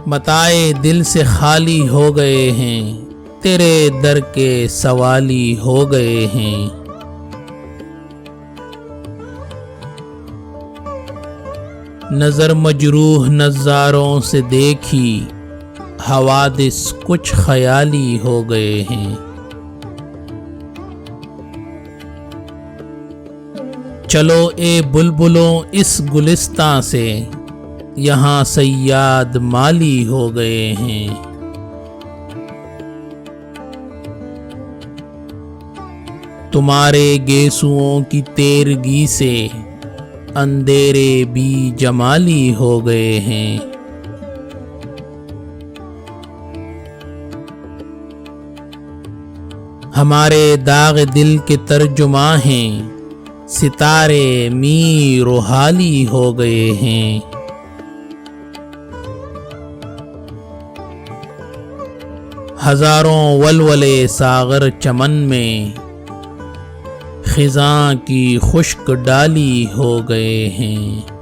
متائے دل سے خالی ہو گئے ہیں، تیرے در کے سوالی ہو گئے ہیں۔ نظر مجروح نظاروں سے دیکھی، حوادث کچھ خیالی ہو گئے ہیں۔ چلو اے بلبلوں اس گلستاں سے، یہاں صیاد مالی ہو گئے ہیں۔ تمہارے گیسوؤں کی تیرگی سے، اندھیرے بھی جمالی ہو گئے ہیں۔ ہمارے داغ دل کے ترجماں ہیں، ستارے میر و حالی ہو گئے ہیں۔ ہزاروں ولولے ساغر چمن میں، خزاں کی خشک ڈالی ہو گئے ہیں۔